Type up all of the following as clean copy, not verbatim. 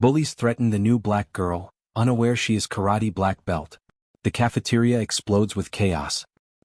Bullies threaten the new black girl, unaware she is karate black belt. The cafeteria explodes with chaos.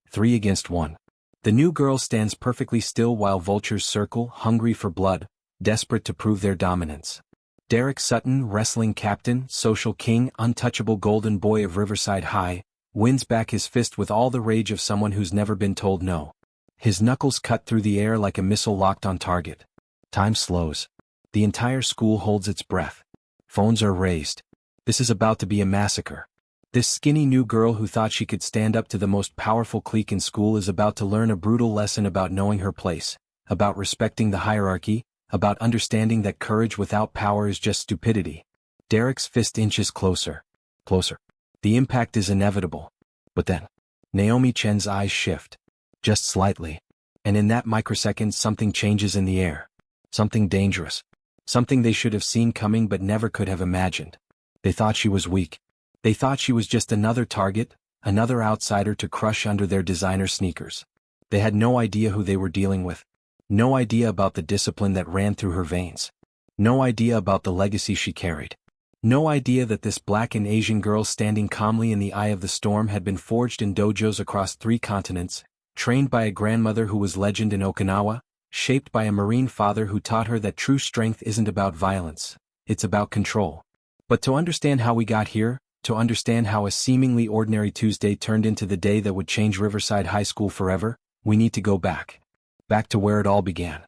3 against 1. The new girl stands perfectly still while vultures circle, hungry for blood, desperate to prove their dominance. Derek Sutton, wrestling captain, social king, untouchable golden boy of Riverside High, wins back his fist with all the rage of someone who's never been told no. His knuckles cut through the air like a missile locked on target. Time slows. The entire school holds its breath. Phones are raised. This is about to be a massacre. This skinny new girl who thought she could stand up to the most powerful clique in school is about to learn a brutal lesson about knowing her place, about respecting the hierarchy, about understanding that courage without power is just stupidity. Derek's fist inches closer. Closer. The impact is inevitable. But then, Naomi Chen's eyes shift. Just slightly. And in that microsecond something changes in the air. Something dangerous. Something they should have seen coming but never could have imagined. They thought she was weak. They thought she was just another target, another outsider to crush under their designer sneakers. They had no idea who they were dealing with. No idea about the discipline that ran through her veins. No idea about the legacy she carried. No idea that this black and Asian girl standing calmly in the eye of the storm had been forged in dojos across 3 continents, trained by a grandmother who was legend in Okinawa, shaped by a Marine father who taught her that true strength isn't about violence, it's about control. But to understand how we got here, to understand how a seemingly ordinary Tuesday turned into the day that would change Riverside High School forever, we need to go back. Back to where it all began.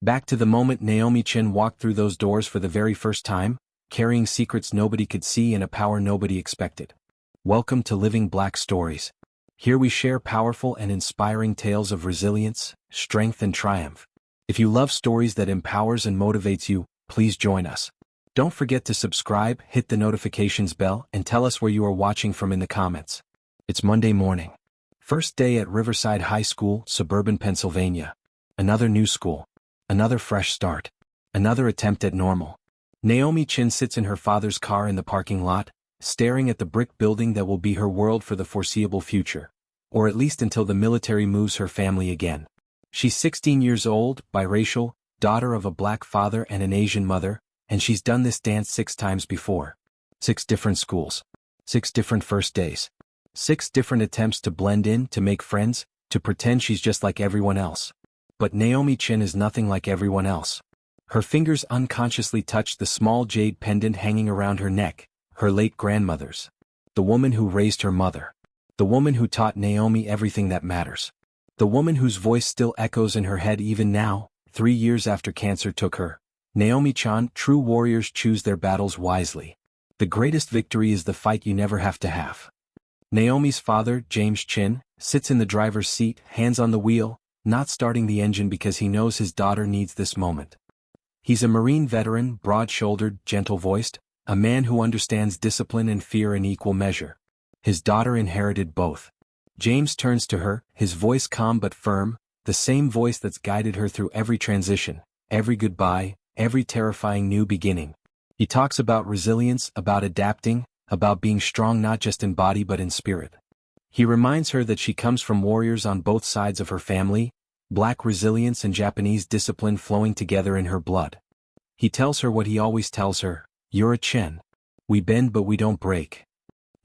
Back to the moment Naomi Chen walked through those doors for the very first time, carrying secrets nobody could see and a power nobody expected. Welcome to Living Black Stories. Here we share powerful and inspiring tales of resilience, strength and triumph. If you love stories that empowers and motivates you, please join us. Don't forget to subscribe, hit the notifications bell, and tell us where you are watching from in the comments. It's Monday morning. First day at Riverside High School, suburban Pennsylvania. Another new school. Another fresh start. Another attempt at normal. Naomi Chen sits in her father's car in the parking lot, staring at the brick building that will be her world for the foreseeable future. Or at least until the military moves her family again. She's 16 years old, biracial, daughter of a black father and an Asian mother, and she's done this dance 6 times before. 6 different schools. 6 different first days. 6 different attempts to blend in, to make friends, to pretend she's just like everyone else. But Naomi Chen is nothing like everyone else. Her fingers unconsciously touch the small jade pendant hanging around her neck, her late grandmother's. The woman who raised her mother. The woman who taught Naomi everything that matters. The woman whose voice still echoes in her head even now, 3 years after cancer took her. Naomi Chan, true warriors choose their battles wisely. The greatest victory is the fight you never have to have. Naomi's father, James Chin, sits in the driver's seat, hands on the wheel, not starting the engine because he knows his daughter needs this moment. He's a Marine veteran, broad-shouldered, gentle-voiced, a man who understands discipline and fear in equal measure. His daughter inherited both. James turns to her, his voice calm but firm, the same voice that's guided her through every transition, every goodbye, every terrifying new beginning. He talks about resilience, about adapting, about being strong not just in body but in spirit. He reminds her that she comes from warriors on both sides of her family, black resilience and Japanese discipline flowing together in her blood. He tells her what he always tells her, "You're a Chen. We bend but we don't break."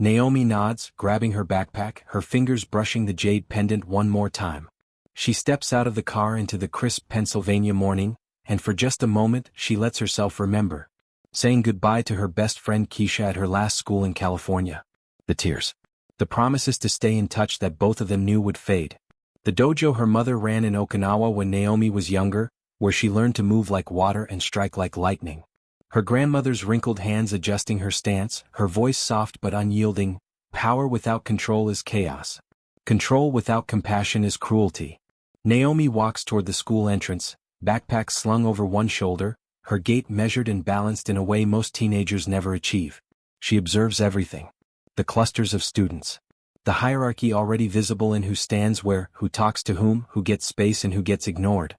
Naomi nods, grabbing her backpack, her fingers brushing the jade pendant one more time. She steps out of the car into the crisp Pennsylvania morning, and for just a moment she lets herself remember. Saying goodbye to her best friend Keisha at her last school in California. The tears. The promises to stay in touch that both of them knew would fade. The dojo her mother ran in Okinawa when Naomi was younger, where she learned to move like water and strike like lightning. Her grandmother's wrinkled hands adjusting her stance, her voice soft but unyielding. Power without control is chaos. Control without compassion is cruelty. Naomi walks toward the school entrance, backpack slung over one shoulder, her gait measured and balanced in a way most teenagers never achieve. She observes everything. The clusters of students. The hierarchy already visible in who stands where, who talks to whom, who gets space and who gets ignored.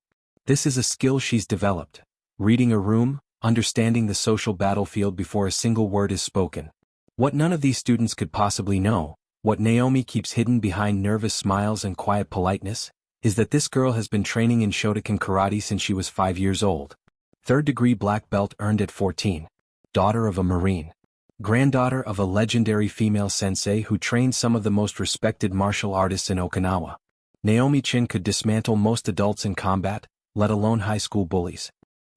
This is a skill she's developed. Reading a room, understanding the social battlefield before a single word is spoken. What none of these students could possibly know, what Naomi keeps hidden behind nervous smiles and quiet politeness, is that this girl has been training in Shotokan karate since she was 5 years old. 3rd-degree black belt earned at 14. daughter of a Marine, granddaughter of a legendary female sensei who trained some of the most respected martial artists in Okinawa. Naomi Chin could dismantle most adults in combat, let alone high school bullies.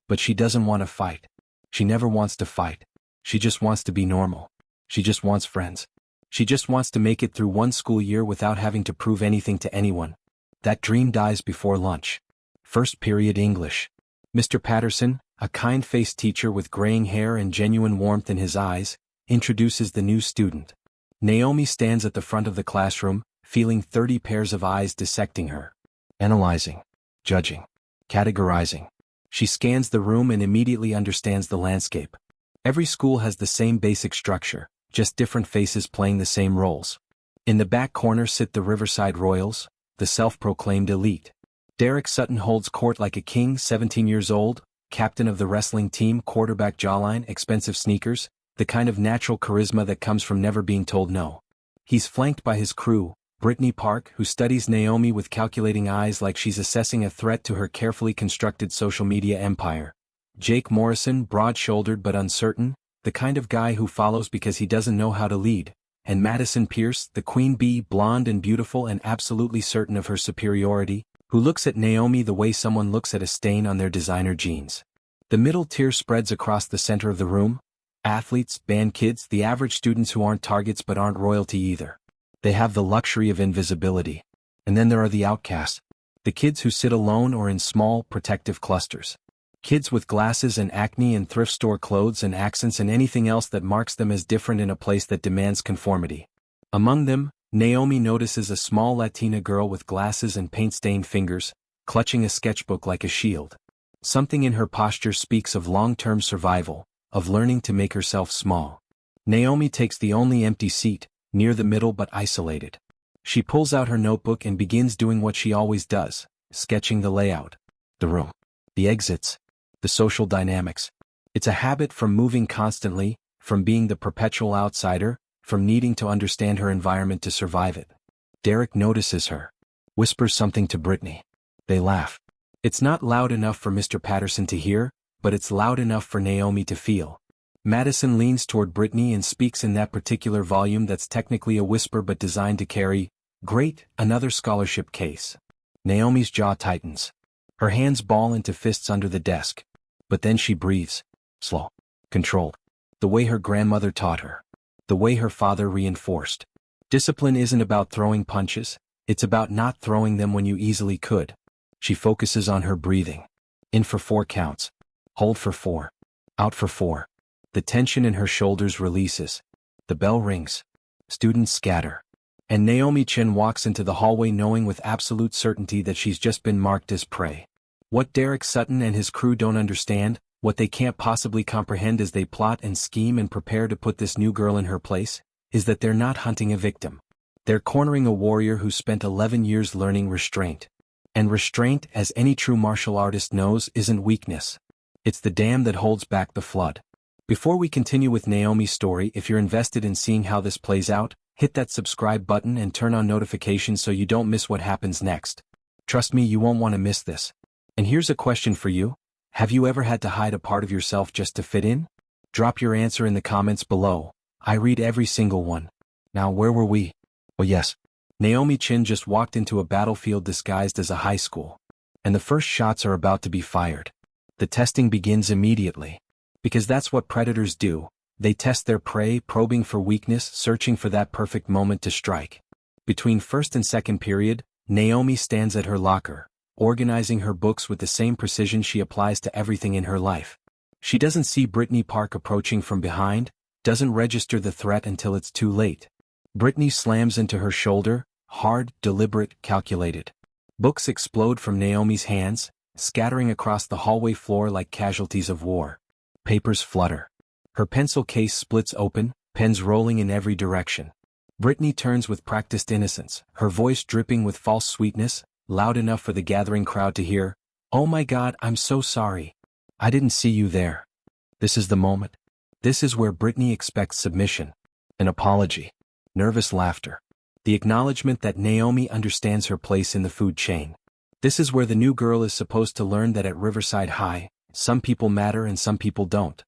But she doesn't want to fight. She never wants to fight. She just wants to be normal. She just wants friends. She just wants to make it through one school year without having to prove anything to anyone. That dream dies before lunch. First period English. Mr. Patterson, a kind-faced teacher with graying hair and genuine warmth in his eyes, introduces the new student. Naomi stands at the front of the classroom, feeling 30 pairs of eyes dissecting her. Analyzing. Judging. Categorizing. She scans the room and immediately understands the landscape. Every school has the same basic structure, just different faces playing the same roles. In the back corner sit the Riverside Royals, the self-proclaimed elite. Derek Sutton holds court like a king, 17 years old, captain of the wrestling team, quarterback jawline, expensive sneakers, the kind of natural charisma that comes from never being told no. He's flanked by his crew, Brittany Park, who studies Naomi with calculating eyes like she's assessing a threat to her carefully constructed social media empire. Jake Morrison, broad-shouldered but uncertain, the kind of guy who follows because he doesn't know how to lead. And Madison Pierce, the queen bee, blonde and beautiful and absolutely certain of her superiority, who looks at Naomi the way someone looks at a stain on their designer jeans. The middle tier spreads across the center of the room. Athletes, band kids, the average students who aren't targets but aren't royalty either. They have the luxury of invisibility. And then there are the outcasts. The kids who sit alone or in small, protective clusters. Kids with glasses and acne and thrift store clothes and accents and anything else that marks them as different in a place that demands conformity. Among them, Naomi notices a small Latina girl with glasses and paint-stained fingers, clutching a sketchbook like a shield. Something in her posture speaks of long-term survival, of learning to make herself small. Naomi takes the only empty seat, near the middle but isolated. She pulls out her notebook and begins doing what she always does, sketching the layout, the room, the exits, the social dynamics. It's a habit from moving constantly, from being the perpetual outsider, from needing to understand her environment to survive it. Derek notices her, whispers something to Brittany. They laugh. It's not loud enough for Mr. Patterson to hear, but it's loud enough for Naomi to feel. Madison leans toward Brittany and speaks in that particular volume that's technically a whisper but designed to carry, "Great, another scholarship case." Naomi's jaw tightens. Her hands ball into fists under the desk. But then she breathes. Slow. Controlled. The way her grandmother taught her. The way her father reinforced. Discipline isn't about throwing punches, it's about not throwing them when you easily could. She focuses on her breathing. In for 4 counts. Hold for 4. Out for 4. The tension in her shoulders releases. The bell rings. Students scatter. And Naomi Chin walks into the hallway knowing with absolute certainty that she's just been marked as prey. What Derek Sutton and his crew don't understand, what they can't possibly comprehend as they plot and scheme and prepare to put this new girl in her place, is that they're not hunting a victim. They're cornering a warrior who spent 11 years learning restraint. And restraint, as any true martial artist knows, isn't weakness. It's the dam that holds back the flood. Before we continue with Naomi's story, if you're invested in seeing how this plays out, hit that subscribe button and turn on notifications so you don't miss what happens next. Trust me, you won't want to miss this. And here's a question for you. Have you ever had to hide a part of yourself just to fit in? Drop your answer in the comments below. I read every single one. Now where were we? Oh yes. Naomi Chin just walked into a battlefield disguised as a high school. And the first shots are about to be fired. The testing begins immediately. Because that's what predators do. They test their prey, probing for weakness, searching for that perfect moment to strike. Between first and second period, Naomi stands at her locker, organizing her books with the same precision she applies to everything in her life. She doesn't see Brittany Park approaching from behind, doesn't register the threat until it's too late. Brittany slams into her shoulder, hard, deliberate, calculated. Books explode from Naomi's hands, scattering across the hallway floor like casualties of war. Papers flutter. Her pencil case splits open, pens rolling in every direction. Brittany turns with practiced innocence, her voice dripping with false sweetness, loud enough for the gathering crowd to hear, "Oh my God, I'm so sorry. I didn't see you there." This is the moment. This is where Brittany expects submission. An apology. Nervous laughter. The acknowledgement that Naomi understands her place in the food chain. This is where the new girl is supposed to learn that at Riverside High, some people matter and some people don't.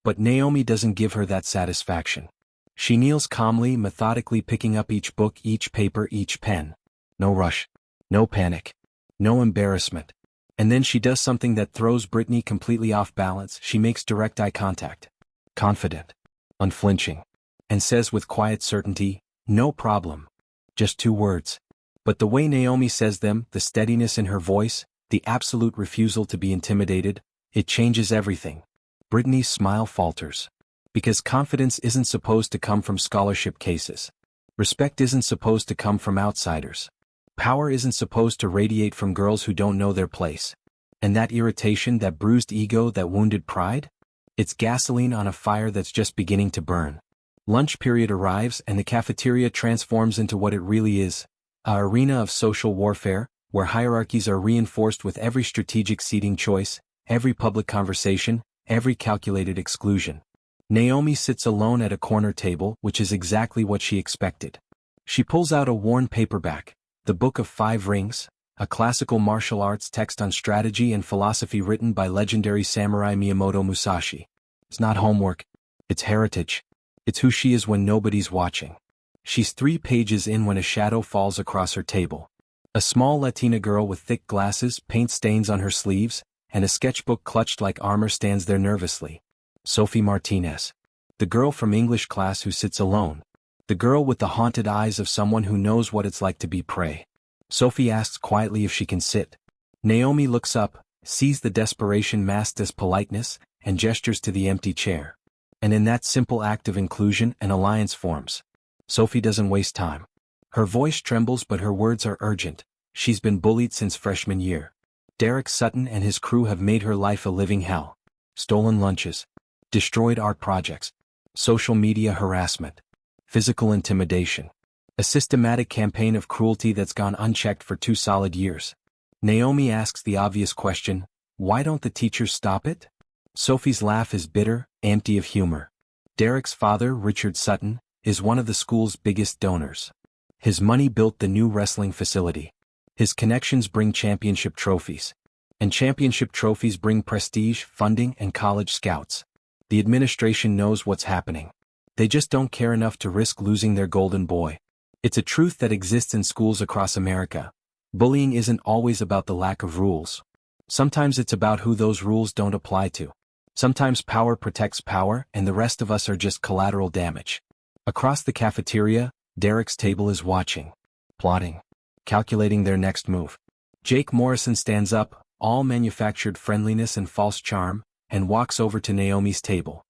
But Naomi doesn't give her that satisfaction. She kneels calmly, methodically picking up each book, each paper, each pen. No rush. No panic. No embarrassment. And then she does something that throws Brittany completely off balance. She makes direct eye contact. Confident. Unflinching. And says with quiet certainty, "No problem." Just 2 words. But the way Naomi says them, the steadiness in her voice, the absolute refusal to be intimidated, it changes everything. Brittany's smile falters. Because confidence isn't supposed to come from scholarship cases. Respect isn't supposed to come from outsiders. Power isn't supposed to radiate from girls who don't know their place. And that irritation, that bruised ego, that wounded pride? It's gasoline on a fire that's just beginning to burn. Lunch period arrives and the cafeteria transforms into what it really is, an arena of social warfare, where hierarchies are reinforced with every strategic seating choice, every public conversation, every calculated exclusion. Naomi sits alone at a corner table, which is exactly what she expected. She pulls out a worn paperback, the Book of 5 Rings, a classical martial arts text on strategy and philosophy written by legendary samurai Miyamoto Musashi. It's not homework. It's heritage. It's who she is when nobody's watching. She's 3 pages in when a shadow falls across her table. A small Latina girl with thick glasses, paint stains on her sleeves, and a sketchbook clutched like armor stands there nervously. Sophie Martinez. The girl from English class who sits alone. The girl with the haunted eyes of someone who knows what it's like to be prey. Sophie asks quietly if she can sit. Naomi looks up, sees the desperation masked as politeness, and gestures to the empty chair. And in that simple act of inclusion, an alliance forms. Sophie doesn't waste time. Her voice trembles but her words are urgent. She's been bullied since freshman year. Derek Sutton and his crew have made her life a living hell. Stolen lunches. Destroyed art projects. Social media harassment. Physical intimidation. A systematic campaign of cruelty that's gone unchecked for 2 solid years. Naomi asks the obvious question, why don't the teachers stop it? Sophie's laugh is bitter, empty of humor. Derek's father, Richard Sutton, is one of the school's biggest donors. His money built the new wrestling facility. His connections bring championship trophies. And championship trophies bring prestige, funding, and college scouts. The administration knows what's happening. They just don't care enough to risk losing their golden boy. It's a truth that exists in schools across America. Bullying isn't always about the lack of rules. Sometimes it's about who those rules don't apply to. Sometimes power protects power, and the rest of us are just collateral damage. Across the cafeteria, Derek's table is watching. Plotting. Calculating their next move. Jake Morrison stands up, all manufactured friendliness and false charm, and walks over to Naomi's table.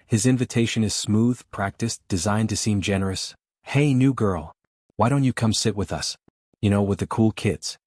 His invitation is smooth, practiced, designed to seem generous. Hey new girl. Why don't you come sit with us? You know, with the cool kids.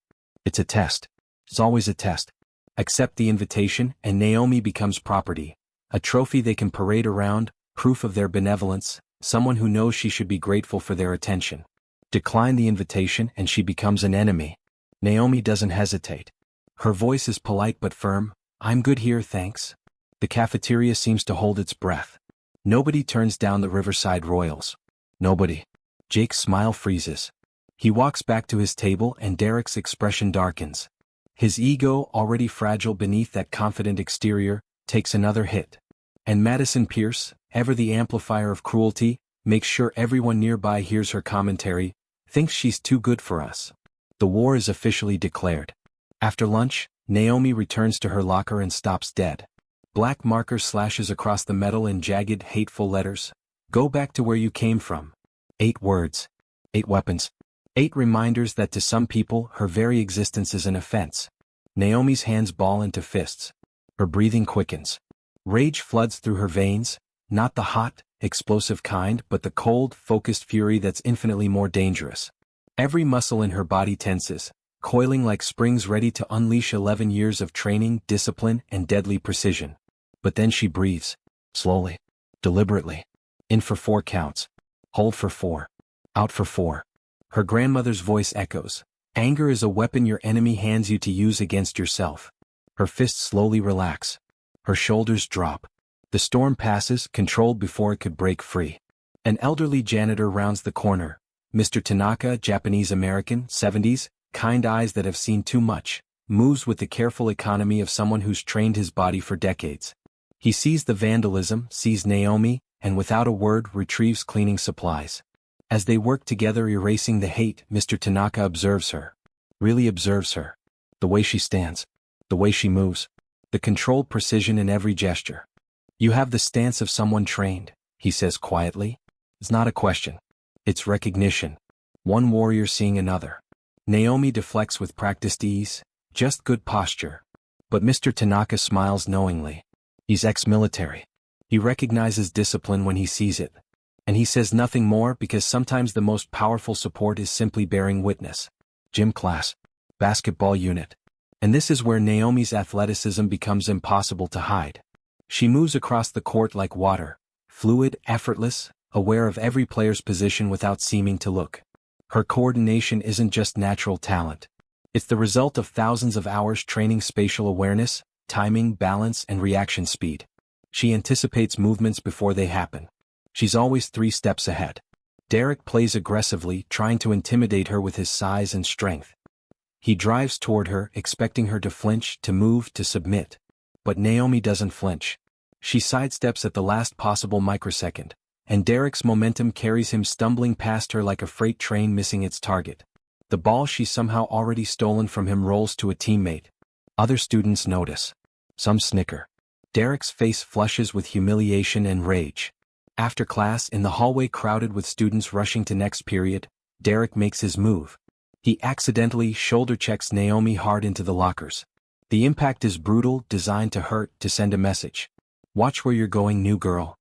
It's a test. It's always a test. Accept the invitation and Naomi becomes property. A trophy they can parade around, proof of their benevolence, someone who knows she should be grateful for their attention. Decline the invitation and she becomes an enemy. Naomi doesn't hesitate. Her voice is polite but firm. I'm good here, thanks. The cafeteria seems to hold its breath. Nobody turns down the Riverside Royals. Nobody. Jake's smile freezes. He walks back to his table and Derek's expression darkens. His ego, already fragile beneath that confident exterior, takes another hit. And Madison Pierce, ever the amplifier of cruelty, makes sure everyone nearby hears her commentary, thinks she's too good for us. The war is officially declared. After lunch, Naomi returns to her locker and stops dead. Black marker slashes across the metal in jagged, hateful letters. Go back to where you came from. 8 words. 8 weapons. 8 reminders that to some people, her very existence is an offense. Naomi's hands ball into fists. Her breathing quickens. Rage floods through her veins, not the hot, explosive kind, but the cold, focused fury that's infinitely more dangerous. Every muscle in her body tenses, coiling like springs ready to unleash 11 years of training, discipline, and deadly precision. But then she breathes. Slowly. Deliberately. In for 4 counts. Hold for 4. Out for 4. Her grandmother's voice echoes. Anger is a weapon your enemy hands you to use against yourself. Her fists slowly relax. Her shoulders drop. The storm passes, controlled before it could break free. An elderly janitor rounds the corner. Mr. Tanaka, Japanese-American, 70s, kind eyes that have seen too much, moves with the careful economy of someone who's trained his body for decades. He sees the vandalism, sees Naomi, and without a word retrieves cleaning supplies. As they work together erasing the hate, Mr. Tanaka observes her. Really observes her. The way she stands. The way she moves. The controlled precision in every gesture. You have the stance of someone trained, he says quietly. It's not a question. It's recognition. One warrior seeing another. Naomi deflects with practiced ease, just good posture. But Mr. Tanaka smiles knowingly. He's ex-military. He recognizes discipline when he sees it. And he says nothing more because sometimes the most powerful support is simply bearing witness. Gym class. Basketball unit. And this is where Naomi's athleticism becomes impossible to hide. She moves across the court like water, fluid, effortless, aware of every player's position without seeming to look. Her coordination isn't just natural talent. It's the result of thousands of hours training spatial awareness, timing, balance, and reaction speed. She anticipates movements before they happen. She's always 3 steps ahead. Derek plays aggressively, trying to intimidate her with his size and strength. He drives toward her, expecting her to flinch, to move, to submit. But Naomi doesn't flinch. She sidesteps at the last possible microsecond, and Derek's momentum carries him stumbling past her like a freight train missing its target. The ball she's somehow already stolen from him rolls to a teammate. Other students notice. Some snicker. Derek's face flushes with humiliation and rage. After class, in the hallway crowded with students rushing to next period, Derek makes his move. He accidentally shoulder checks Naomi hard into the lockers. The impact is brutal, designed to hurt, to send a message. Watch where you're going, new girl.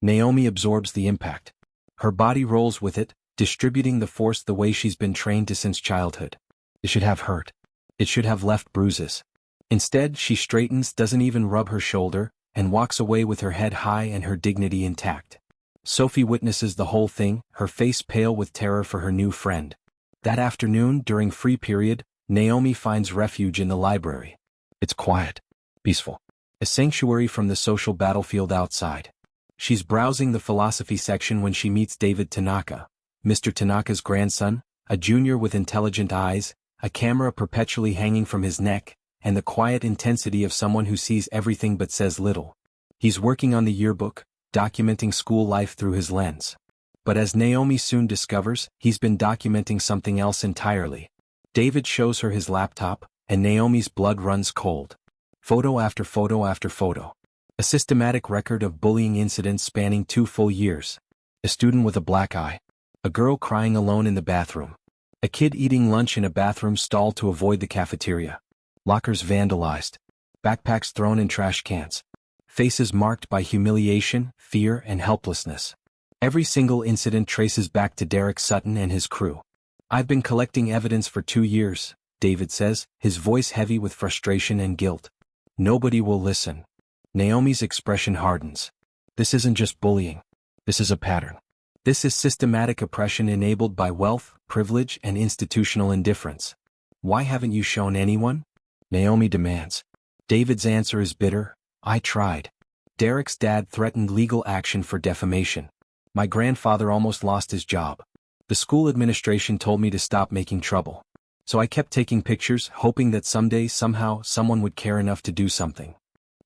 Naomi absorbs the impact. Her body rolls with it, distributing the force the way she's been trained to since childhood. It should have hurt. It should have left bruises. Instead, she straightens, doesn't even rub her shoulder, and walks away with her head high and her dignity intact. Sophie witnesses the whole thing, her face pale with terror for her new friend. That afternoon, during free period, Naomi finds refuge in the library. It's quiet, peaceful, a sanctuary from the social battlefield outside. She's browsing the philosophy section when she meets David Tanaka, Mr. Tanaka's grandson, a junior with intelligent eyes, a camera perpetually hanging from his neck, and the quiet intensity of someone who sees everything but says little. He's working on the yearbook, documenting school life through his lens. But as Naomi soon discovers, he's been documenting something else entirely. David shows her his laptop, and Naomi's blood runs cold. Photo after photo after photo. A systematic record of bullying incidents spanning 2 full years. A student with a black eye. A girl crying alone in the bathroom. A kid eating lunch in a bathroom stall to avoid the cafeteria. Lockers vandalized. Backpacks thrown in trash cans. Faces marked by humiliation, fear, and helplessness. Every single incident traces back to Derek Sutton and his crew. I've been collecting evidence for 2 years, David says, his voice heavy with frustration and guilt. Nobody will listen. Naomi's expression hardens. This isn't just bullying. This is a pattern. This is systematic oppression enabled by wealth, privilege, and institutional indifference. Why haven't you shown anyone? Naomi demands. David's answer is bitter. I tried. Derek's dad threatened legal action for defamation. My grandfather almost lost his job. The school administration told me to stop making trouble. So I kept taking pictures, hoping that someday, somehow, someone would care enough to do something.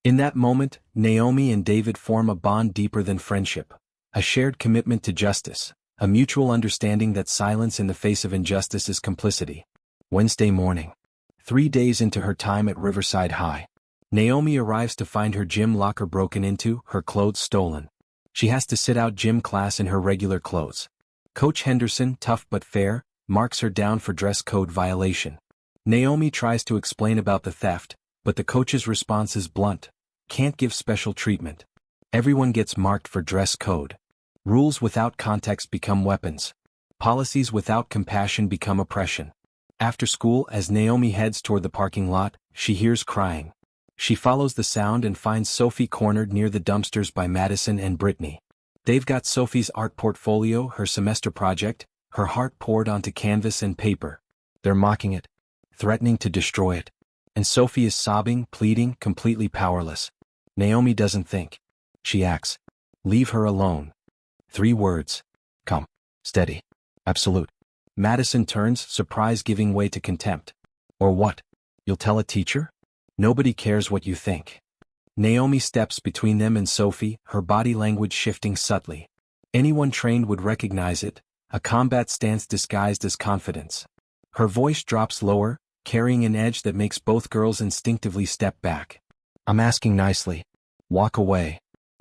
In that moment, Naomi and David form a bond deeper than friendship. A shared commitment to justice. A mutual understanding that silence in the face of injustice is complicity. Wednesday morning. 3 days into her time at Riverside High. Naomi arrives to find her gym locker broken into, her clothes stolen. She has to sit out gym class in her regular clothes. Coach Henderson, tough but fair, marks her down for dress code violation. Naomi tries to explain about the theft, but the coach's response is blunt. Can't give special treatment. Everyone gets marked for dress code. Rules without context become weapons. Policies without compassion become oppression. After school, as Naomi heads toward the parking lot, she hears crying. She follows the sound and finds Sophie cornered near the dumpsters by Madison and Brittany. They've got Sophie's art portfolio, her semester project, her heart poured onto canvas and paper. They're mocking it, threatening to destroy it. And Sophie is sobbing, pleading, completely powerless. Naomi doesn't think. She acts. Leave her alone. 3 words. Come. Steady. Absolute. Madison turns, surprise giving way to contempt. Or what? You'll tell a teacher? Nobody cares what you think. Naomi steps between them and Sophie, her body language shifting subtly. Anyone trained would recognize it, a combat stance disguised as confidence. Her voice drops lower, carrying an edge that makes both girls instinctively step back. I'm asking nicely. Walk away.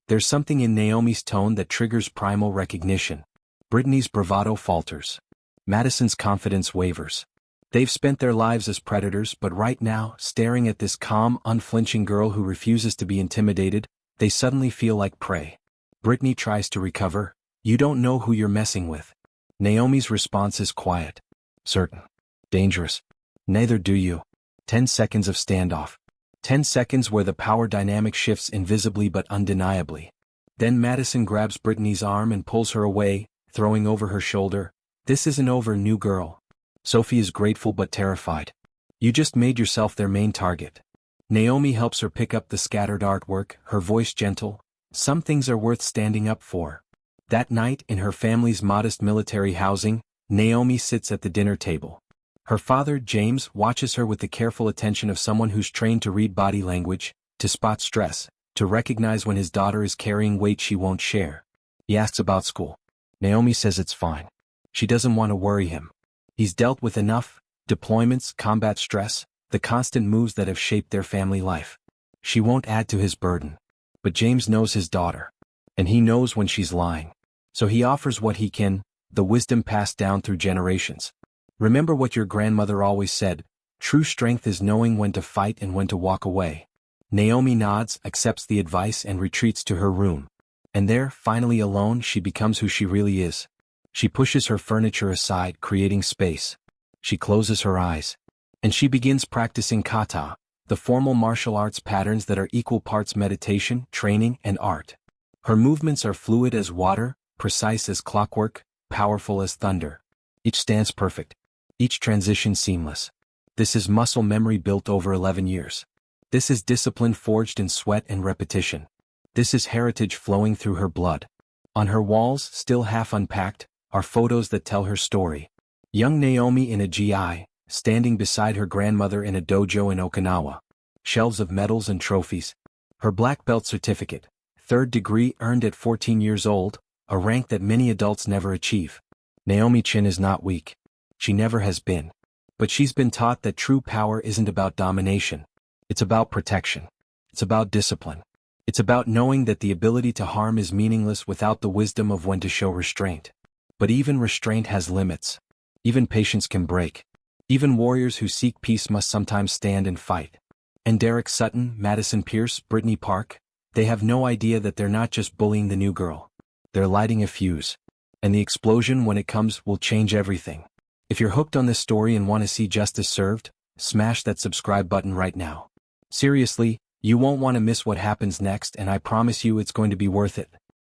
There's something in Naomi's tone that triggers primal recognition. Brittany's bravado falters. Madison's confidence wavers. They've spent their lives as predators, but right now, staring at this calm, unflinching girl who refuses to be intimidated, they suddenly feel like prey. Brittany tries to recover. You don't know who you're messing with. Naomi's response is quiet. Certain. Dangerous. Neither do you. 10 seconds of standoff. 10 seconds where the power dynamic shifts invisibly but undeniably. Then Madison grabs Brittany's arm and pulls her away, throwing over her shoulder. This isn't over, new girl. Sophie is grateful but terrified. You just made yourself their main target. Naomi helps her pick up the scattered artwork, her voice gentle. Some things are worth standing up for. That night, in her family's modest military housing, Naomi sits at the dinner table. Her father, James, watches her with the careful attention of someone who's trained to read body language, to spot stress, to recognize when his daughter is carrying weight she won't share. He asks about school. Naomi says it's fine. She doesn't want to worry him. He's dealt with enough, deployments, combat stress, the constant moves that have shaped their family life. She won't add to his burden. But James knows his daughter. And he knows when she's lying. So he offers what he can, the wisdom passed down through generations. Remember what your grandmother always said, true strength is knowing when to fight and when to walk away. Naomi nods, accepts the advice and retreats to her room. And there, finally alone, she becomes who she really is. She pushes her furniture aside, creating space. She closes her eyes. And she begins practicing kata, the formal martial arts patterns that are equal parts meditation, training, and art. Her movements are fluid as water, precise as clockwork, powerful as thunder. Each stance perfect. Each transition seamless. This is muscle memory built over 11 years. This is discipline forged in sweat and repetition. This is heritage flowing through her blood. On her walls, still half unpacked, are photos that tell her story. Young Naomi in a GI, standing beside her grandmother in a dojo in Okinawa. Shelves of medals and trophies. Her black belt certificate, 3rd degree earned at 14 years old, a rank that many adults never achieve. Naomi Chin is not weak. She never has been. But she's been taught that true power isn't about domination. It's about protection. It's about discipline. It's about knowing that the ability to harm is meaningless without the wisdom of when to show restraint. But even restraint has limits. Even patience can break. Even warriors who seek peace must sometimes stand and fight. And Derek Sutton, Madison Pierce, Brittany Park, they have no idea that they're not just bullying the new girl. They're lighting a fuse. And the explosion, when it comes, will change everything. If you're hooked on this story and want to see justice served, smash that subscribe button right now. Seriously, you won't want to miss what happens next, and I promise you it's going to be worth it.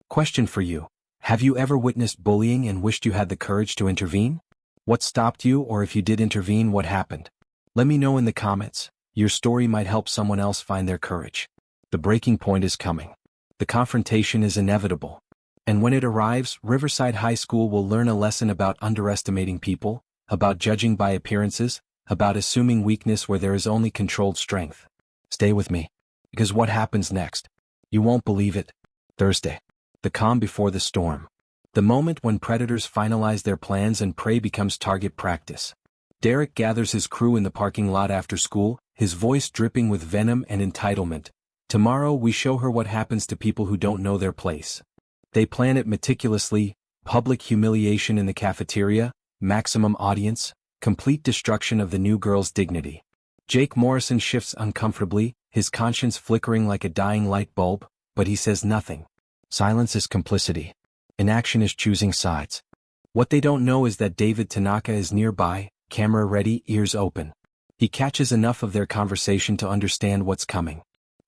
Question for you. Have you ever witnessed bullying and wished you had the courage to intervene? What stopped you, or if you did intervene, what happened? Let me know in the comments. Your story might help someone else find their courage. The breaking point is coming. The confrontation is inevitable. And when it arrives, Riverside High School will learn a lesson about underestimating people, about judging by appearances, about assuming weakness where there is only controlled strength. Stay with me. Because what happens next? You won't believe it. Thursday. The calm before the storm. The moment when predators finalize their plans and prey becomes target practice. Derek gathers his crew in the parking lot after school, his voice dripping with venom and entitlement. Tomorrow we show her what happens to people who don't know their place. They plan it meticulously, public humiliation in the cafeteria, maximum audience, complete destruction of the new girl's dignity. Jake Morrison shifts uncomfortably, his conscience flickering like a dying light bulb, but he says nothing. Silence is complicity. Inaction is choosing sides. What they don't know is that David Tanaka is nearby, camera ready, ears open. He catches enough of their conversation to understand what's coming.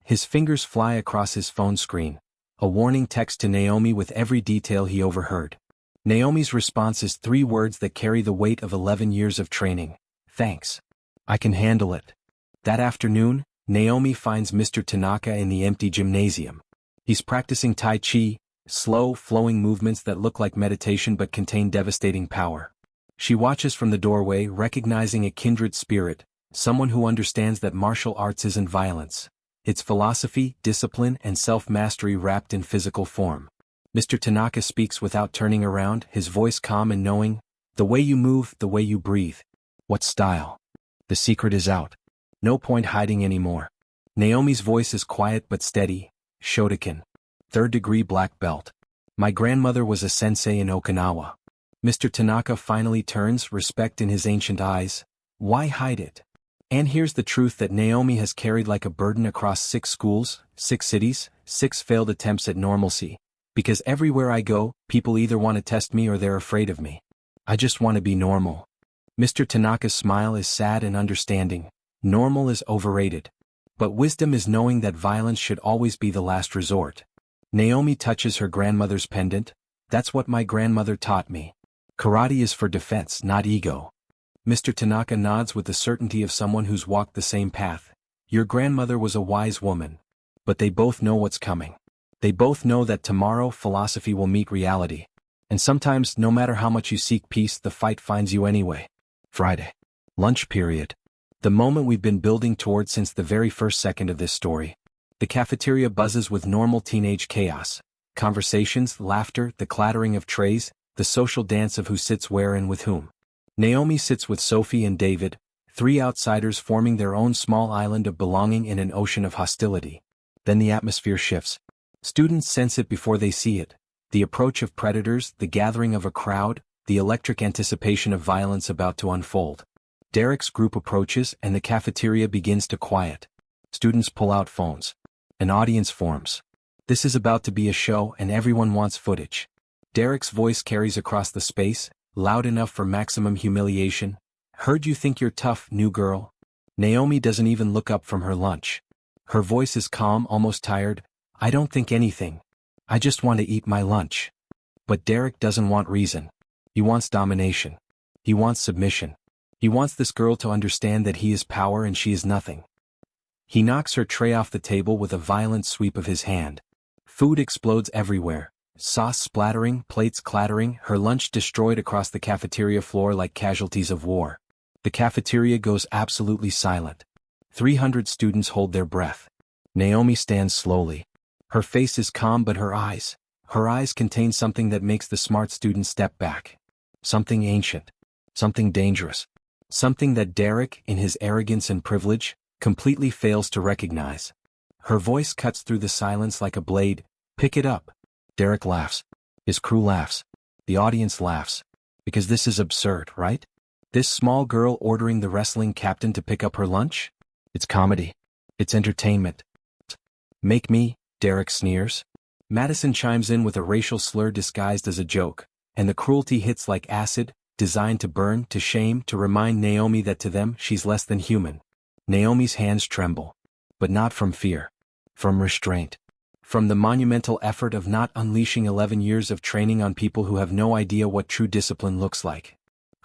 His fingers fly across his phone screen, a warning text to Naomi with every detail he overheard. Naomi's response is 3 words that carry the weight of 11 years of training. Thanks. I can handle it. That afternoon, Naomi finds Mr. Tanaka in the empty gymnasium. He's practicing Tai Chi, slow, flowing movements that look like meditation but contain devastating power. She watches from the doorway, recognizing a kindred spirit, someone who understands that martial arts isn't violence. It's philosophy, discipline, and self-mastery wrapped in physical form. Mr. Tanaka speaks without turning around, his voice calm and knowing. The way you move, the way you breathe. What style? The secret is out. No point hiding anymore. Naomi's voice is quiet but steady. Shotokan. 3rd degree black belt. My grandmother was a sensei in Okinawa. Mr. Tanaka finally turns, respect in his ancient eyes. Why hide it? And here's the truth that Naomi has carried like a burden across 6 schools, 6 cities, 6 failed attempts at normalcy. Because everywhere I go, people either want to test me or they're afraid of me. I just want to be normal. Mr. Tanaka's smile is sad and understanding. Normal is overrated. But wisdom is knowing that violence should always be the last resort. Naomi touches her grandmother's pendant. That's what my grandmother taught me. Karate is for defense, not ego. Mr. Tanaka nods with the certainty of someone who's walked the same path. Your grandmother was a wise woman. But they both know what's coming. They both know that tomorrow philosophy will meet reality. And sometimes, no matter how much you seek peace, the fight finds you anyway. Friday. Lunch period. The moment we've been building toward since the very first second of this story. The cafeteria buzzes with normal teenage chaos. Conversations, laughter, the clattering of trays, the social dance of who sits where and with whom. Naomi sits with Sophie and David, 3 outsiders forming their own small island of belonging in an ocean of hostility. Then the atmosphere shifts. Students sense it before they see it. The approach of predators, the gathering of a crowd, the electric anticipation of violence about to unfold. Derek's group approaches and the cafeteria begins to quiet. Students pull out phones. An audience forms. This is about to be a show and everyone wants footage. Derek's voice carries across the space, loud enough for maximum humiliation. Heard you think you're tough, new girl? Naomi doesn't even look up from her lunch. Her voice is calm, almost tired. I don't think anything. I just want to eat my lunch. But Derek doesn't want reason. He wants domination. He wants submission. He wants this girl to understand that he is power and she is nothing. He knocks her tray off the table with a violent sweep of his hand. Food explodes everywhere. Sauce splattering, plates clattering, her lunch destroyed across the cafeteria floor like casualties of war. The cafeteria goes absolutely silent. 300 students hold their breath. Naomi stands slowly. Her face is calm but her eyes contain something that makes the smart student step back. Something ancient. Something dangerous. Something that Derek, in his arrogance and privilege, completely fails to recognize. Her voice cuts through the silence like a blade. Pick it up. Derek laughs. His crew laughs. The audience laughs. Because this is absurd, right? This small girl ordering the wrestling captain to pick up her lunch? It's comedy. It's entertainment. Make me, Derek sneers. Madison chimes in with a racial slur disguised as a joke, and the cruelty hits like acid, designed to burn, to shame, to remind Naomi that to them she's less than human. Naomi's hands tremble. But not from fear. From restraint. From the monumental effort of not unleashing 11 years of training on people who have no idea what true discipline looks like.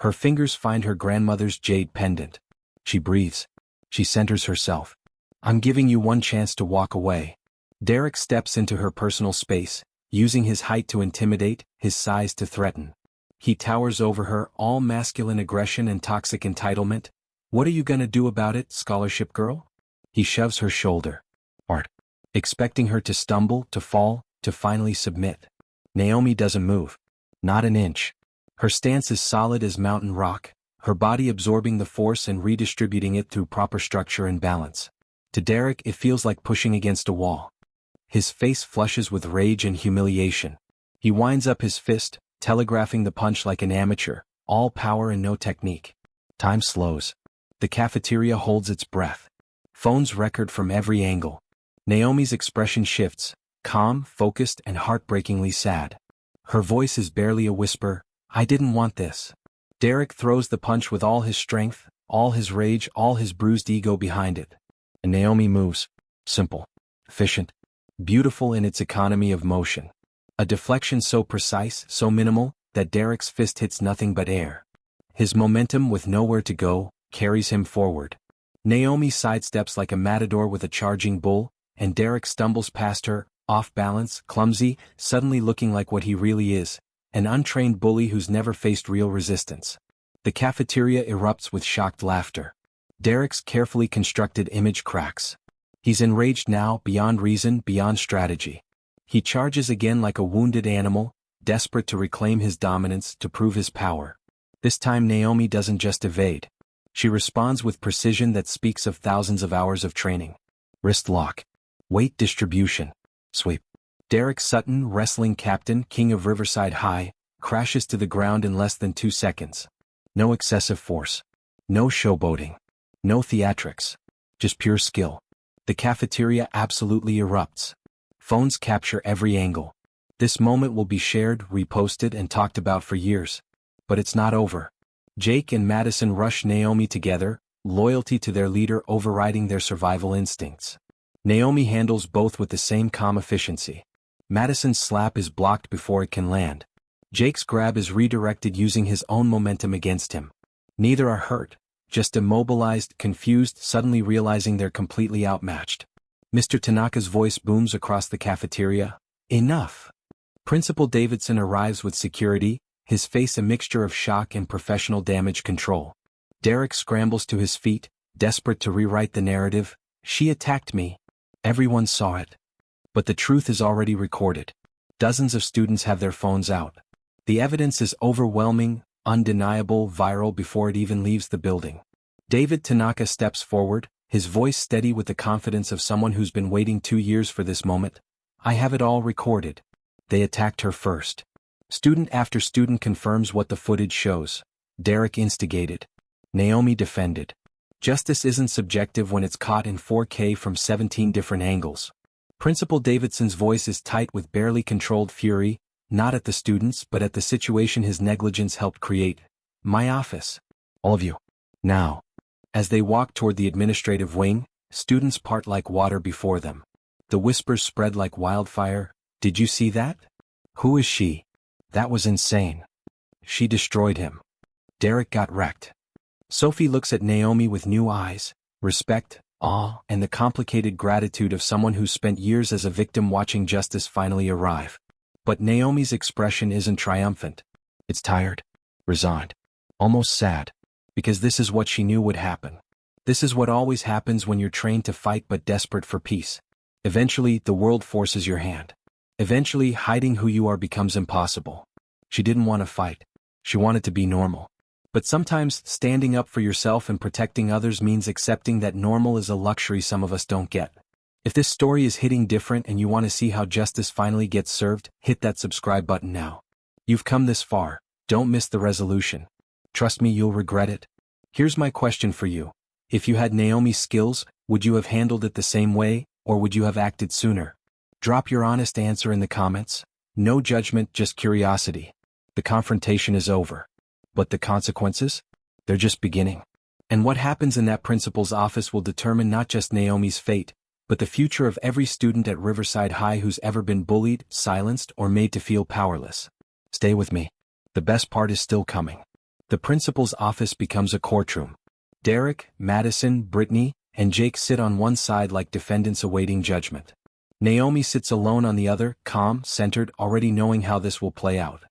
Her fingers find her grandmother's jade pendant. She breathes. She centers herself. I'm giving you one chance to walk away. Derek steps into her personal space, using his height to intimidate, his size to threaten. He towers over her, all masculine aggression and toxic entitlement. What are you gonna do about it, scholarship girl? He shoves her shoulder. Art. Expecting her to stumble, to fall, to finally submit. Naomi doesn't move. Not an inch. Her stance is solid as mountain rock, her body absorbing the force and redistributing it through proper structure and balance. To Derek, it feels like pushing against a wall. His face flushes with rage and humiliation. He winds up his fist, telegraphing the punch like an amateur, all power and no technique. Time slows. The cafeteria holds its breath. Phones record from every angle. Naomi's expression shifts, calm, focused, and heartbreakingly sad. Her voice is barely a whisper. I didn't want this. Derek throws the punch with all his strength, all his rage, all his bruised ego behind it. And Naomi moves. Simple. Efficient. Beautiful in its economy of motion. A deflection so precise, so minimal, that Derek's fist hits nothing but air. His momentum, with nowhere to go, carries him forward. Naomi sidesteps like a matador with a charging bull, and Derek stumbles past her, off balance, clumsy, suddenly looking like what he really is, an untrained bully who's never faced real resistance. The cafeteria erupts with shocked laughter. Derek's carefully constructed image cracks. He's enraged now, beyond reason, beyond strategy. He charges again like a wounded animal, desperate to reclaim his dominance, to prove his power. This time Naomi doesn't just evade. She responds with precision that speaks of thousands of hours of training. Wrist lock. Weight distribution. Sweep. Derek Sutton, wrestling captain, king of Riverside High, crashes to the ground in less than 2 seconds. No excessive force. No showboating. No theatrics. Just pure skill. The cafeteria absolutely erupts. Phones capture every angle. This moment will be shared, reposted, and talked about for years. But it's not over. Jake and Madison rush Naomi together, loyalty to their leader overriding their survival instincts. Naomi handles both with the same calm efficiency. Madison's slap is blocked before it can land. Jake's grab is redirected using his own momentum against him. Neither are hurt, just immobilized, confused, suddenly realizing they're completely outmatched. Mr. Tanaka's voice booms across the cafeteria. Enough! Principal Davidson arrives with security, his face a mixture of shock and professional damage control. Derek scrambles to his feet, desperate to rewrite the narrative. She attacked me. Everyone saw it. But the truth is already recorded. Dozens of students have their phones out. The evidence is overwhelming, undeniable, viral before it even leaves the building. David Tanaka steps forward, his voice steady with the confidence of someone who's been waiting 2 years for this moment. I have it all recorded. They attacked her first. Student after student confirms what the footage shows. Derek instigated. Naomi defended. Justice isn't subjective when it's caught in 4K from 17 different angles. Principal Davidson's voice is tight with barely controlled fury, not at the students but at the situation his negligence helped create. My office. All of you. Now. As they walk toward the administrative wing, students part like water before them. The whispers spread like wildfire. Did you see that? Who is she? That was insane. She destroyed him. Derek got wrecked. Sophie looks at Naomi with new eyes, respect, awe, and the complicated gratitude of someone who spent years as a victim watching justice finally arrive. But Naomi's expression isn't triumphant. It's tired, resigned, almost sad. Because this is what she knew would happen. This is what always happens when you're trained to fight but desperate for peace. Eventually, the world forces your hand. Eventually, hiding who you are becomes impossible. She didn't want to fight. She wanted to be normal. But sometimes, standing up for yourself and protecting others means accepting that normal is a luxury some of us don't get. If this story is hitting different and you want to see how justice finally gets served, hit that subscribe button now. You've come this far. Don't miss the resolution. Trust me, you'll regret it. Here's my question for you. If you had Naomi's skills, would you have handled it the same way, or would you have acted sooner? Drop your honest answer in the comments. No judgment, just curiosity. The confrontation is over. But the consequences? They're just beginning. And what happens in that principal's office will determine not just Naomi's fate, but the future of every student at Riverside High who's ever been bullied, silenced, or made to feel powerless. Stay with me. The best part is still coming. The principal's office becomes a courtroom. Derek, Madison, Brittany, and Jake sit on one side like defendants awaiting judgment. Naomi sits alone on the other, calm, centered, already knowing how this will play out.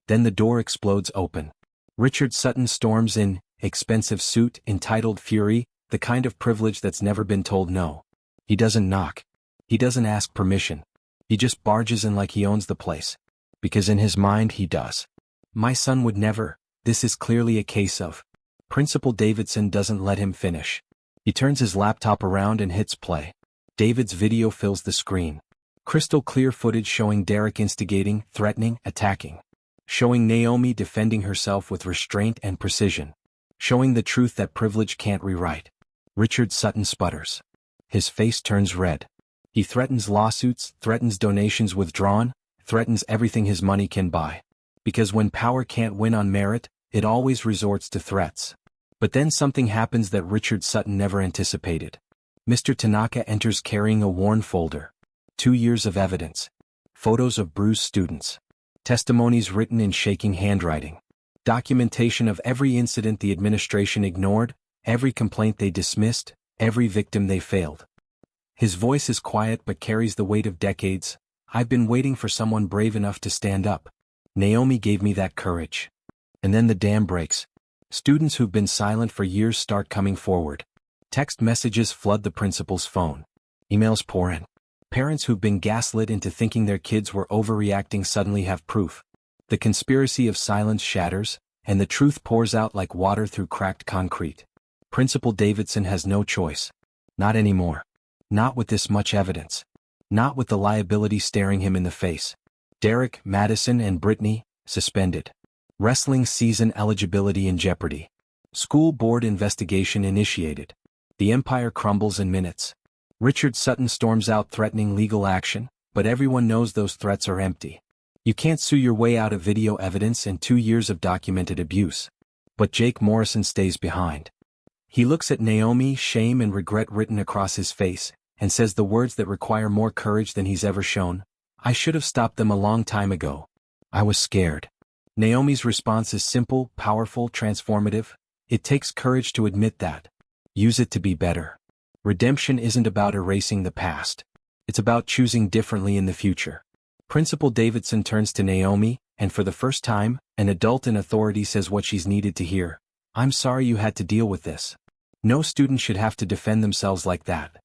Then the door explodes open. Richard Sutton storms in, expensive suit, entitled fury, the kind of privilege that's never been told no. He doesn't knock. He doesn't ask permission. He just barges in like he owns the place. Because in his mind he does. My son would never. This is clearly a case of. Principal Davidson doesn't let him finish. He turns his laptop around and hits play. David's video fills the screen. Crystal clear footage showing Derek instigating, threatening, attacking. Showing Naomi defending herself with restraint and precision. Showing the truth that privilege can't rewrite. Richard Sutton sputters. His face turns red. He threatens lawsuits, threatens donations withdrawn, threatens everything his money can buy. Because when power can't win on merit, it always resorts to threats. But then something happens that Richard Sutton never anticipated. Mr. Tanaka enters carrying a worn folder. 2 years of evidence. Photos of bruised students. Testimonies written in shaking handwriting. Documentation of every incident the administration ignored, every complaint they dismissed, every victim they failed. His voice is quiet but carries the weight of decades. I've been waiting for someone brave enough to stand up. Naomi gave me that courage. And then the dam breaks. Students who've been silent for years start coming forward. Text messages flood the principal's phone. Emails pour in. Parents who've been gaslit into thinking their kids were overreacting suddenly have proof. The conspiracy of silence shatters, and the truth pours out like water through cracked concrete. Principal Davidson has no choice. Not anymore. Not with this much evidence. Not with the liability staring him in the face. Derek, Madison, and Brittany, suspended. Wrestling season eligibility in jeopardy. School board investigation initiated. The empire crumbles in minutes. Richard Sutton storms out threatening legal action, but everyone knows those threats are empty. You can't sue your way out of video evidence and 2 years of documented abuse. But Jake Morrison stays behind. He looks at Naomi, shame and regret written across his face, and says the words that require more courage than he's ever shown. I should have stopped them a long time ago. I was scared. Naomi's response is simple, powerful, transformative. It takes courage to admit that. Use it to be better. Redemption isn't about erasing the past. It's about choosing differently in the future. Principal Davidson turns to Naomi, and for the first time, an adult in authority says what she's needed to hear. I'm sorry you had to deal with this. No student should have to defend themselves like that.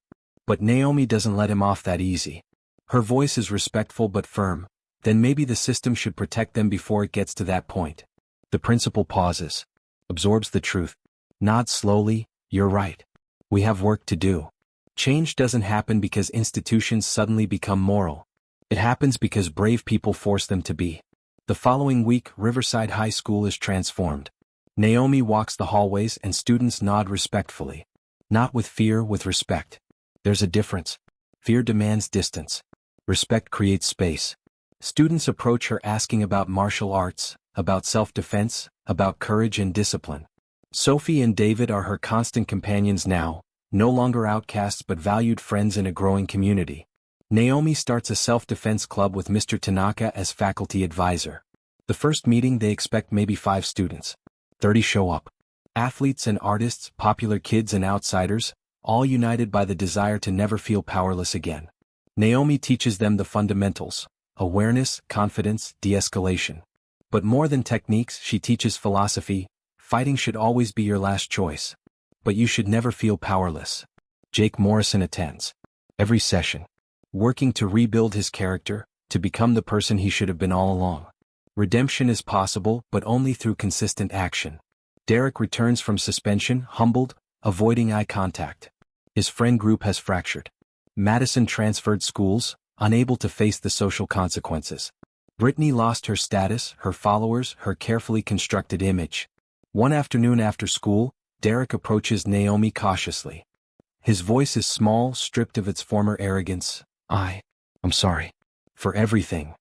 But Naomi doesn't let him off that easy. Her voice is respectful but firm. Then maybe the system should protect them before it gets to that point. The principal pauses. Absorbs the truth. Nods slowly. You're right. We have work to do. Change doesn't happen because institutions suddenly become moral. It happens because brave people force them to be. The following week, Riverside High School is transformed. Naomi walks the hallways and students nod respectfully. Not with fear, with respect. There's a difference. Fear demands distance. Respect creates space. Students approach her asking about martial arts, about self-defense, about courage and discipline. Sophie and David are her constant companions now, no longer outcasts but valued friends in a growing community. Naomi starts a self-defense club with Mr. Tanaka as faculty advisor. The first meeting they expect maybe 5 students. 30 show up. Athletes and artists, popular kids and outsiders, all united by the desire to never feel powerless again. Naomi teaches them the fundamentals: awareness, confidence, de-escalation. But more than techniques, she teaches philosophy. Fighting should always be your last choice. But you should never feel powerless. Jake Morrison attends. Every session. Working to rebuild his character, to become the person he should have been all along. Redemption is possible, but only through consistent action. Derek returns from suspension, humbled, avoiding eye contact. His friend group has fractured. Madison transferred schools, unable to face the social consequences. Brittany lost her status, her followers, her carefully constructed image. One afternoon after school, Derek approaches Naomi cautiously. His voice is small, stripped of its former arrogance. I'm sorry. For everything.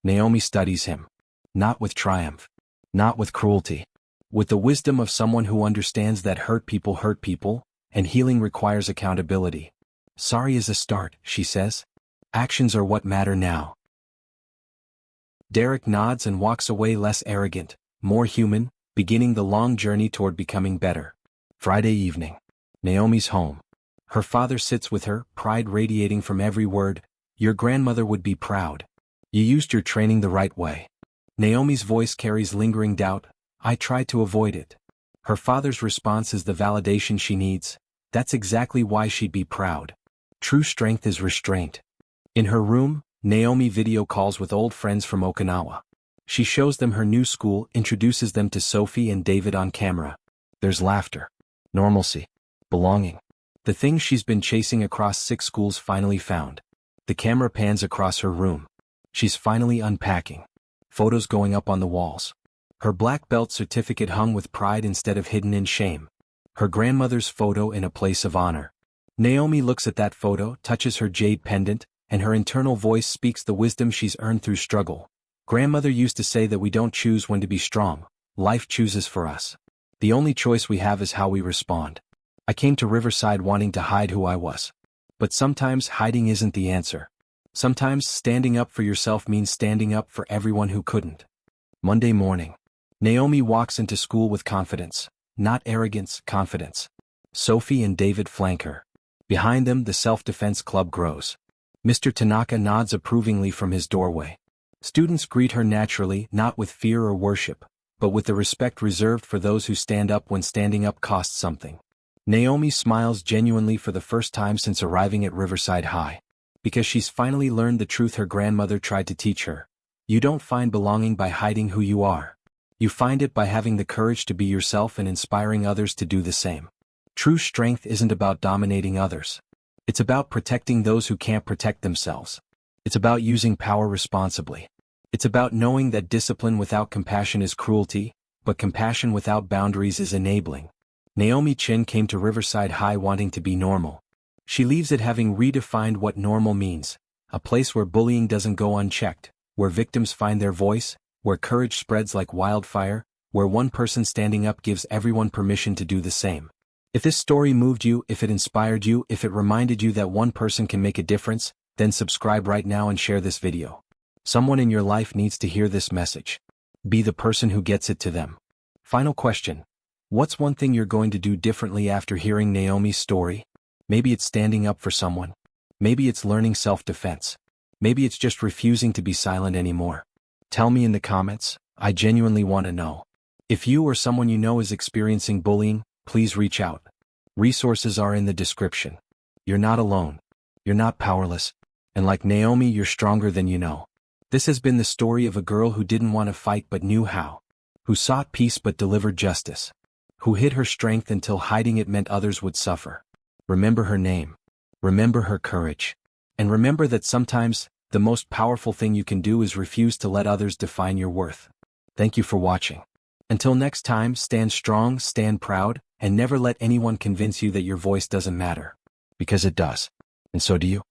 Naomi studies him. Not with triumph. Not with cruelty. With the wisdom of someone who understands that hurt people, and healing requires accountability. Sorry is a start, she says. Actions are what matter now. Derek nods and walks away less arrogant, more human, beginning the long journey toward becoming better. Friday evening. Naomi's home. Her father sits with her, pride radiating from every word. Your grandmother would be proud. You used your training the right way. Naomi's voice carries lingering doubt. I tried to avoid it. Her father's response is the validation she needs. That's exactly why she'd be proud. True strength is restraint. In her room, Naomi video calls with old friends from Okinawa. She shows them her new school, introduces them to Sophie and David on camera. There's laughter. Normalcy. Belonging. The thing she's been chasing across 6 schools finally found. The camera pans across her room. She's finally unpacking. Photos going up on the walls. Her black belt certificate hung with pride instead of hidden in shame. Her grandmother's photo in a place of honor. Naomi looks at that photo, touches her jade pendant, and her internal voice speaks the wisdom she's earned through struggle. Grandmother used to say that we don't choose when to be strong. Life chooses for us. The only choice we have is how we respond. I came to Riverside wanting to hide who I was. But sometimes hiding isn't the answer. Sometimes standing up for yourself means standing up for everyone who couldn't. Monday morning. Naomi walks into school with confidence. Not arrogance, confidence. Sophie and David flank her. Behind them, the self-defense club grows. Mr. Tanaka nods approvingly from his doorway. Students greet her naturally, not with fear or worship, but with the respect reserved for those who stand up when standing up costs something. Naomi smiles genuinely for the first time since arriving at Riverside High. Because she's finally learned the truth her grandmother tried to teach her. You don't find belonging by hiding who you are. You find it by having the courage to be yourself and inspiring others to do the same. True strength isn't about dominating others. It's about protecting those who can't protect themselves. It's about using power responsibly. It's about knowing that discipline without compassion is cruelty, but compassion without boundaries is enabling. Naomi Chin came to Riverside High wanting to be normal. She leaves it having redefined what normal means, a place where bullying doesn't go unchecked, where victims find their voice, where courage spreads like wildfire, where one person standing up gives everyone permission to do the same. If this story moved you, if it inspired you, if it reminded you that one person can make a difference, then subscribe right now and share this video. Someone in your life needs to hear this message. Be the person who gets it to them. Final question. What's one thing you're going to do differently after hearing Naomi's story? Maybe it's standing up for someone. Maybe it's learning self-defense. Maybe it's just refusing to be silent anymore. Tell me in the comments. I genuinely want to know. If you or someone you know is experiencing bullying, please reach out. Resources are in the description. You're not alone. You're not powerless. And like Naomi, you're stronger than you know. This has been the story of a girl who didn't want to fight but knew how. Who sought peace but delivered justice. Who hid her strength until hiding it meant others would suffer. Remember her name. Remember her courage. And remember that sometimes, the most powerful thing you can do is refuse to let others define your worth. Thank you for watching. Until next time, stand strong, stand proud, and never let anyone convince you that your voice doesn't matter. Because it does. And so do you.